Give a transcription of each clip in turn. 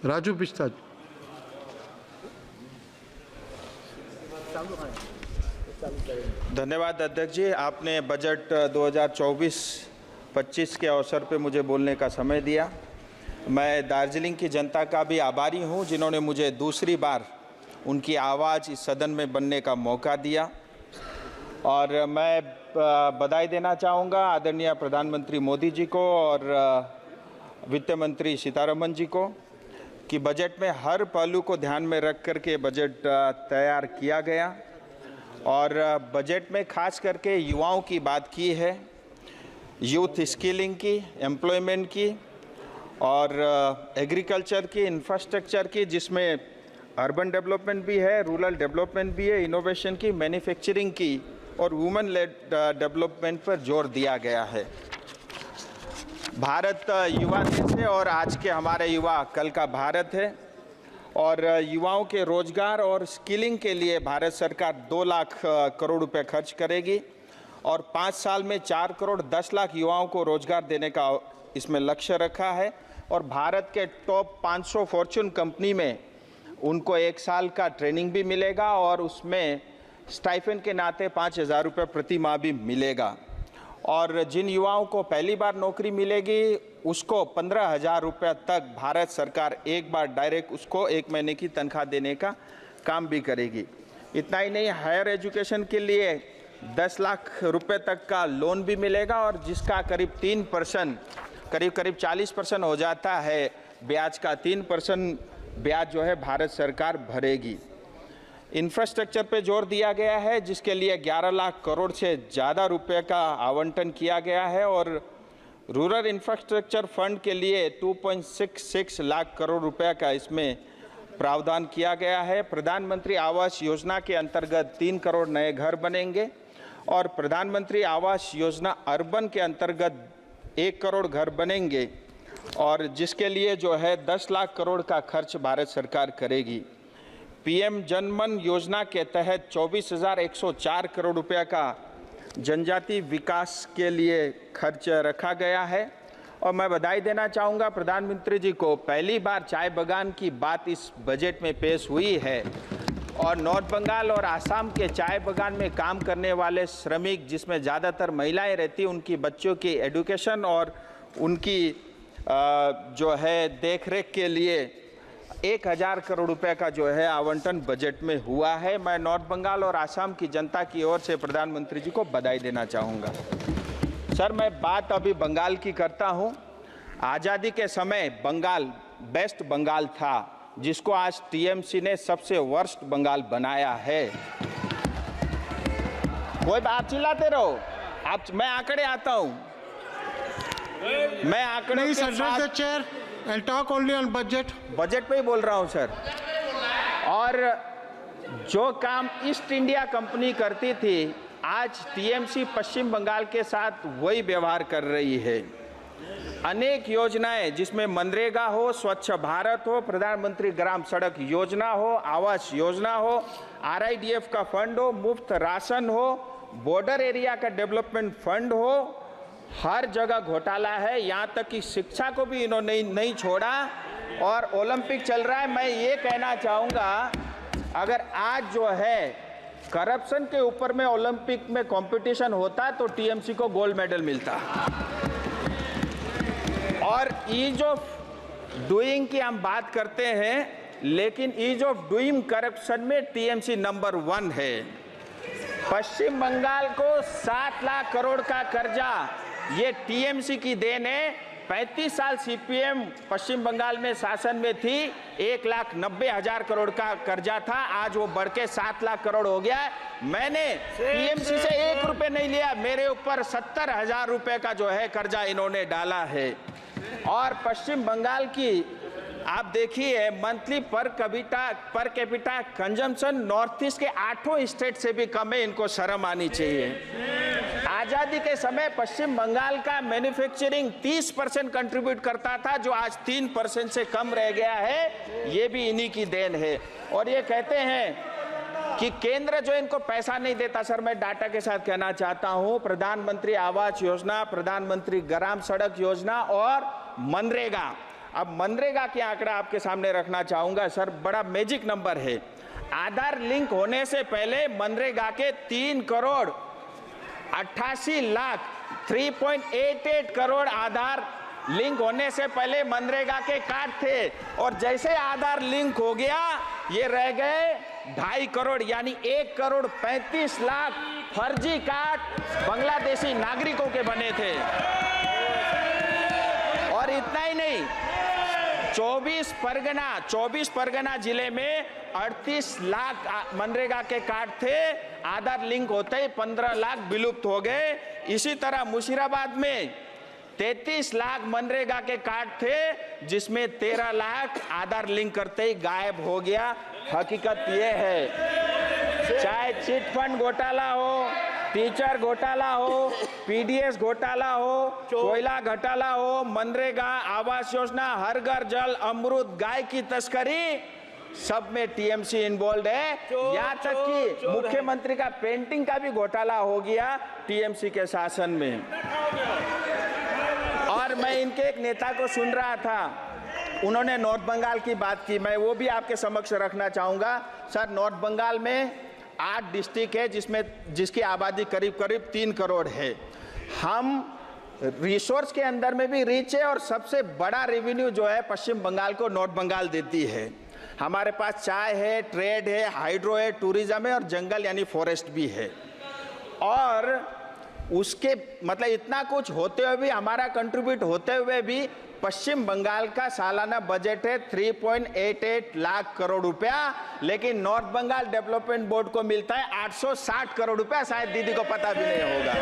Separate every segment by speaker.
Speaker 1: राजू पिस्ता।
Speaker 2: धन्यवाद अध्यक्ष जी, आपने बजट 2024-25 के अवसर पे मुझे बोलने का समय दिया। मैं दार्जिलिंग की जनता का भी आभारी हूं, जिन्होंने मुझे दूसरी बार उनकी आवाज़ इस सदन में बनने का मौका दिया। और मैं बधाई देना चाहूँगा आदरणीय प्रधानमंत्री मोदी जी को और वित्त मंत्री सीतारमण जी को कि बजट में हर पहलू को ध्यान में रख करके बजट तैयार किया गया। और बजट में खास करके युवाओं की बात की है, यूथ स्किलिंग की, एम्प्लॉयमेंट की और एग्रीकल्चर की, इंफ्रास्ट्रक्चर की, जिसमें अर्बन डेवलपमेंट भी है, रूरल डेवलपमेंट भी है, इनोवेशन की, मैन्युफैक्चरिंग की और वुमेन लेड डेवलपमेंट पर जोर दिया गया है। भारत युवा देश है और आज के हमारे युवा कल का भारत है। और युवाओं के रोजगार और स्किलिंग के लिए भारत सरकार 2 लाख करोड़ रुपए खर्च करेगी और 5 साल में 4 करोड़ 10 लाख युवाओं को रोजगार देने का इसमें लक्ष्य रखा है। और भारत के टॉप 500 फॉर्च्यून कंपनी में उनको 1 साल का ट्रेनिंग भी मिलेगा और उसमें स्टाइपेंड के नाते 5,000 रुपये प्रति माह भी मिलेगा। और जिन युवाओं को पहली बार नौकरी मिलेगी उसको 15,000 रुपये तक भारत सरकार एक बार डायरेक्ट उसको 1 महीने की तनख्वाह देने का काम भी करेगी। इतना ही नहीं, हायर एजुकेशन के लिए 10 लाख रुपए तक का लोन भी मिलेगा और जिसका करीब 3%, करीब 40% हो जाता है ब्याज का, 3% ब्याज जो है भारत सरकार भरेगी। इंफ्रास्ट्रक्चर पे जोर दिया गया है, जिसके लिए 11 लाख करोड़ से ज़्यादा रुपए का आवंटन किया गया है और रूरल इंफ्रास्ट्रक्चर फंड के लिए 2.66 लाख करोड़ रुपए का इसमें प्रावधान किया गया है। प्रधानमंत्री आवास योजना के अंतर्गत 3 करोड़ नए घर बनेंगे और प्रधानमंत्री आवास योजना अर्बन के अंतर्गत 1 करोड़ घर बनेंगे और जिसके लिए जो है 10 लाख करोड़ का खर्च भारत सरकार करेगी। पीएम जनमन योजना के तहत 24,104 करोड़ रुपया का जनजाति विकास के लिए खर्च रखा गया है। और मैं बधाई देना चाहूँगा प्रधानमंत्री जी को, पहली बार चाय बागान की बात इस बजट में पेश हुई है और नॉर्थ बंगाल और आसाम के चाय बागान में काम करने वाले श्रमिक, जिसमें ज़्यादातर महिलाएं रहती, उनकी बच्चों की एजुकेशन और उनकी जो है देखरेख के लिए 1,000 करोड़ रुपए का जो है आवंटन बजट में हुआ है। मैं नॉर्थ बंगाल और आसाम की जनता की ओर से प्रधानमंत्री जी को बधाई देना चाहूँगा। सर, मैं बात अभी बंगाल की करता हूँ। आज़ादी के समय बंगाल बेस्ट बंगाल था, जिसको आज टीएमसी ने सबसे वर्स्ट बंगाल बनाया है। कोई आप चिल्लाते रहो, मैं आंकड़े आता हूँ, मैं आंकड़े के साथ
Speaker 1: chair and talk only on budget
Speaker 2: पे ही बोल रहा हूँ सर। और जो काम ईस्ट इंडिया कंपनी करती थी, आज टीएमसी पश्चिम बंगाल के साथ वही व्यवहार कर रही है। अनेक योजनाएं, जिसमें मनरेगा हो, स्वच्छ भारत हो, प्रधानमंत्री ग्राम सड़क योजना हो, आवास योजना हो, आरआईडीएफ का फंड हो, मुफ्त राशन हो, बॉर्डर एरिया का डेवलपमेंट फंड हो, हर जगह घोटाला है। यहाँ तक कि शिक्षा को भी इन्होंने नहीं छोड़ा। और ओलंपिक चल रहा है, मैं ये कहना चाहूँगा, अगर आज जो है करप्शन के ऊपर में ओलंपिक में कंपटीशन होता तो टीएमसी को गोल्ड मेडल मिलता। और ईज ऑफ डूइंग की हम बात करते हैं, लेकिन ईज ऑफ डूइंग करप्शन में टीएमसी नंबर 1 है। पश्चिम बंगाल को 7 लाख करोड़ का कर्जा ये टीएमसी की देन है। 35 साल सीपीएम पश्चिम बंगाल में शासन में थी, 1,90,000 करोड़ का कर्जा था, आज वो बढ़ के 7 लाख करोड़ हो गया है। मैंने टीएमसी से 1 रुपये नहीं लिया, मेरे ऊपर 70,000 रुपये का जो है कर्जा इन्होंने डाला है। और पश्चिम बंगाल की आप देखिए monthly per capita consumption north east के 8 स्टेट से भी कम है, इनको शर्म आनी चाहिए। आजादी के समय पश्चिम बंगाल का मैन्युफैक्चरिंग 30% कंट्रीब्यूट करता था, जो आज 3% से कम रह गया है, ये भी इन्हीं की देन है। और ये कहते हैं कि केंद्र जो इनको पैसा नहीं देता, सर मैं डाटा के साथ कहना चाहता हूं, प्रधानमंत्री आवास योजना, प्रधानमंत्री ग्राम सड़क योजना और मनरेगा, अब मनरेगा के आंकड़ा आपके सामने रखना चाहूंगा सर, बड़ा मैजिक नंबर है। आधार लिंक होने से पहले मनरेगा के 3 करोड़ 88 लाख 3.88 करोड़ आधार लिंक होने से पहले मनरेगा के कार्ड थे, और जैसे आधार लिंक हो गया ये रह गए 2.5 करोड़, यानी 1 करोड़ 35 लाख फर्जी कार्ड बांग्लादेशी नागरिकों के बने थे। और इतना ही नहीं, 24 परगना जिले में 38 लाख मनरेगा के कार्ड थे, आधार लिंक होते ही 15 लाख विलुप्त हो गए। इसी तरह मुशीराबाद में 33 लाख मनरेगा के कार्ड थे, जिसमें 13 लाख आधार लिंक करते ही गायब हो गया। हकीकत यह है, चाहे चिट फंड घोटाला हो, टीचर घोटाला हो, पीडीएस घोटाला हो, कोयला घोटाला हो, मनरेगा, आवास योजना, हर घर जल, अमृत, गाय की तस्करी, सब में टीएमसी इन्वॉल्व है। यहाँ तक कि मुख्यमंत्री का पेंटिंग का भी घोटाला हो गया टीएमसी के शासन में। और मैं इनके एक नेता को सुन रहा था, उन्होंने नॉर्थ बंगाल की बात की, मैं वो भी आपके समक्ष रखना चाहूंगा। सर, नॉर्थ बंगाल में 8 डिस्ट्रिक्ट है जिसकी आबादी करीब करीब 3 करोड़ है। हम रिसोर्स के अंदर में भी रिच है, और सबसे बड़ा रेवेन्यू जो है पश्चिम बंगाल को नॉर्थ बंगाल देती है। हमारे पास चाय है, ट्रेड है, हाइड्रो है, टूरिज्म है, और जंगल यानी फॉरेस्ट भी है। और उसके मतलब इतना कुछ होते हुए भी, हमारा कंट्रीब्यूट होते हुए भी, पश्चिम बंगाल का सालाना बजट है 3.88 लाख करोड़ रुपया, लेकिन नॉर्थ बंगाल डेवलपमेंट बोर्ड को मिलता है 860 करोड़ रुपया। शायद दीदी को पता भी नहीं होगा,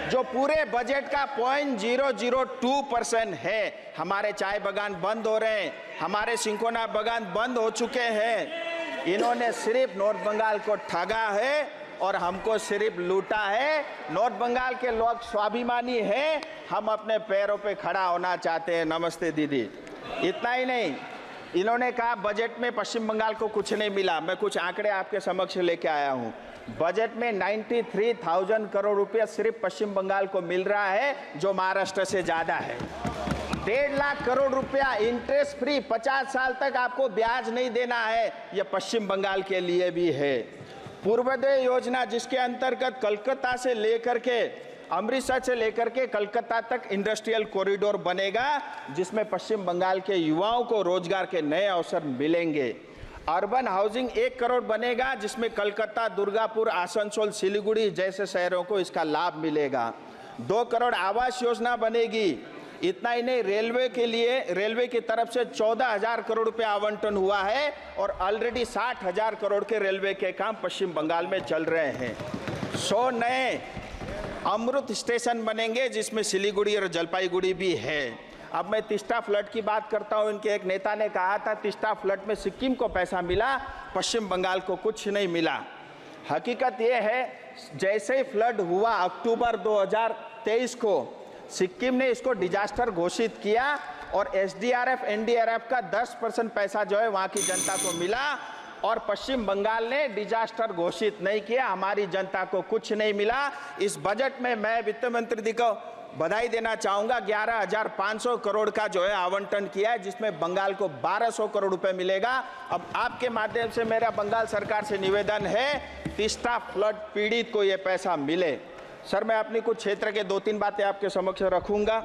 Speaker 2: जो पूरे बजट का 0.002% है। हमारे चाय बागान बंद हो रहे हैं, हमारे सिंकोना बागान बंद हो चुके हैं। इन्होंने सिर्फ नॉर्थ बंगाल को ठगा है और हमको सिर्फ लूटा है। नॉर्थ बंगाल के लोग स्वाभिमानी हैं, हम अपने पैरों पे खड़ा होना चाहते हैं। नमस्ते दीदी। इतना ही नहीं, इन्होंने कहा बजट में पश्चिम बंगाल को कुछ नहीं मिला। मैं कुछ आंकड़े आपके समक्ष लेके आया हूं। बजट में 93,000 करोड़ रुपया सिर्फ पश्चिम बंगाल को मिल रहा है, जो महाराष्ट्र से ज्यादा है। 1.5 लाख करोड़ रुपया इंटरेस्ट फ्री, 50 साल तक आपको ब्याज नहीं देना है, यह पश्चिम बंगाल के लिए भी है। पूर्वोदय योजना, जिसके अंतर्गत कलकत्ता से लेकर के, अमृतसर से लेकर के कलकत्ता तक इंडस्ट्रियल कॉरिडोर बनेगा, जिसमें पश्चिम बंगाल के युवाओं को रोजगार के नए अवसर मिलेंगे। अर्बन हाउसिंग 1 करोड़ बनेगा, जिसमें कलकत्ता, दुर्गापुर, आसनसोल, सिलीगुड़ी जैसे शहरों को इसका लाभ मिलेगा। 2 करोड़ आवास योजना बनेगी। इतना ही नहीं, रेलवे के लिए रेलवे की तरफ से 14,000 करोड़ रुपया आवंटन हुआ है, और ऑलरेडी 60,000 करोड़ के रेलवे के काम पश्चिम बंगाल में चल रहे हैं। 100 नए अमृत स्टेशन बनेंगे, जिसमें सिलीगुड़ी और जलपाईगुड़ी भी है। अब मैं तिस्ता फ्लड की बात करता हूं। इनके एक नेता ने कहा था तिस्ता फ्लड में सिक्किम को पैसा मिला, पश्चिम बंगाल को कुछ नहीं मिला। हकीकत यह है, जैसे ही फ्लड हुआ अक्टूबर 2023 को, सिक्किम ने इसको डिजास्टर घोषित किया, और एसडीआरएफ एनडीआरएफ का 10% पैसा जो है वहां की जनता को मिला, और पश्चिम बंगाल ने डिजास्टर घोषित नहीं किया। हमारी जनता को कुछ नहीं मिला। इस बजट में मैं वित्त मंत्री जी को बधाई देना चाहूंगा। 11,500 करोड़ का जो है आवंटन किया है, जिसमें बंगाल को 1,200 करोड़ रुपए मिलेगा। अब आपके माध्यम से मेरा बंगाल सरकार से निवेदन है, तिस्ता फ्लड पीड़ित को ये पैसा मिले। सर, मैं अपनी कुछ क्षेत्र के 2-3 बातें आपके समक्ष रखूंगा।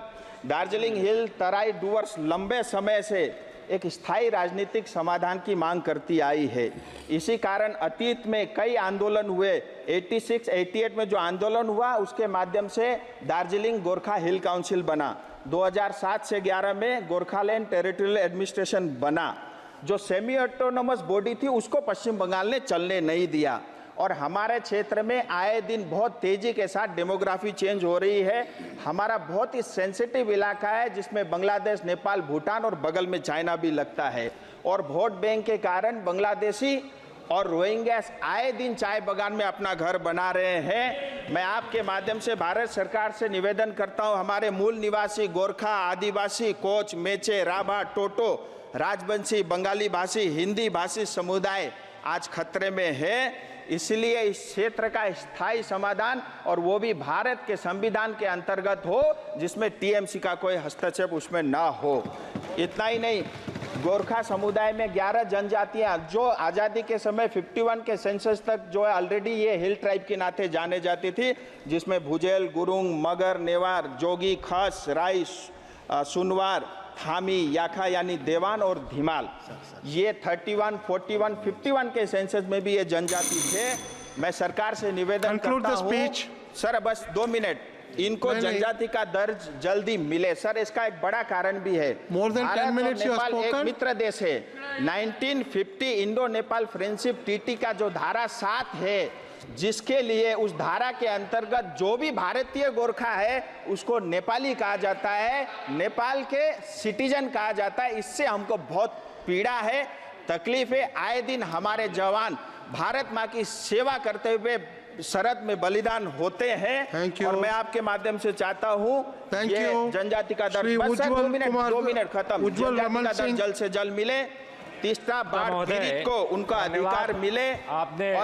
Speaker 2: दार्जिलिंग हिल तराई डूवर्स लंबे समय से एक स्थायी राजनीतिक समाधान की मांग करती आई है। इसी कारण अतीत में कई आंदोलन हुए। 86-88 में जो आंदोलन हुआ, उसके माध्यम से दार्जिलिंग गोरखा हिल काउंसिल बना। 2007 से 11 में गोरखालैंड टेरिटोरियल एडमिनिस्ट्रेशन बना। जो सेमी ऑटोनोमस बॉडी थी, उसको पश्चिम बंगाल ने चलने नहीं दिया। और हमारे क्षेत्र में आए दिन बहुत तेजी के साथ डेमोग्राफी चेंज हो रही है। हमारा बहुत ही सेंसिटिव इलाका है, जिसमें बांग्लादेश, नेपाल, भूटान और बगल में चाइना भी लगता है। और वोट बैंक के कारण बांग्लादेशी और रोहिंग्या आए दिन चाय बागान में अपना घर बना रहे हैं। मैं आपके माध्यम से भारत सरकार से निवेदन करता हूं, हमारे मूल निवासी गोरखा, आदिवासी, कोच, मेचे, राभा, टोटो, राजवंशी, बंगाली भाषी, हिंदी भाषी समुदाय आज खतरे में है। इसलिए इस क्षेत्र का स्थायी समाधान, और वो भी भारत के संविधान के अंतर्गत हो, जिसमें टीएमसी का कोई हस्तक्षेप उसमें ना हो। इतना ही नहीं, गोरखा समुदाय में 11 जनजातियां जो आज़ादी के समय 51 के सेंसस तक जो है ऑलरेडी ये हिल ट्राइब के नाते जाने जाती थी, जिसमें भुजेल, गुरुंग, मगर, नेवार, जोगी, खस, राई, सुनवार, थामी, याखा यानी देवान और धीमाल, ये 31, 41, 51 के सेंसस में भी ये जनजाति थे। मैं सरकार से निवेदन
Speaker 1: Conclude
Speaker 2: करता
Speaker 1: the
Speaker 2: हूँ
Speaker 1: speech.
Speaker 2: सर, बस 2 मिनट, इनको
Speaker 1: नहीं, नहीं।
Speaker 2: जनजाति का दर्ज जल्दी मिले। सर, इसका एक बड़ा कारण भी है,
Speaker 1: More than 10
Speaker 2: भारत और
Speaker 1: minutes you have
Speaker 2: नेपाल एक
Speaker 1: spoken.
Speaker 2: मित्र देश है। 1950 इंडो नेपाल फ्रेंडशिप टीटी का जो धारा 7 है, जिसके लिए उस धारा के अंतर्गत जो भी भारतीय गोरखा है उसको नेपाली कहा जाता है, नेपाल के सिटीजन कहा जाता है। इससे हमको बहुत पीड़ा है, तकलीफ है। आए दिन हमारे जवान भारत माँ की सेवा करते हुए सरहद में बलिदान होते हैं।
Speaker 1: Thank you.
Speaker 2: और मैं आपके माध्यम से चाहता हूँ
Speaker 1: Thank
Speaker 2: ये
Speaker 1: you.
Speaker 2: जनजाति का
Speaker 1: श्री
Speaker 2: दर्ज, बस सर, 2
Speaker 1: उज्ज्वल
Speaker 2: मिनट
Speaker 1: कुमार-
Speaker 2: खत्म,
Speaker 1: उज्ज्वल
Speaker 2: जनजाति
Speaker 1: रमन
Speaker 2: का दर्ज
Speaker 1: सिंह।
Speaker 2: जल्द से जल्द मिले, तीसरा बाढ़
Speaker 3: महोदय,
Speaker 2: पीड़ित को उनका
Speaker 3: धन्यवाद।
Speaker 2: अधिकार मिले।
Speaker 3: आपने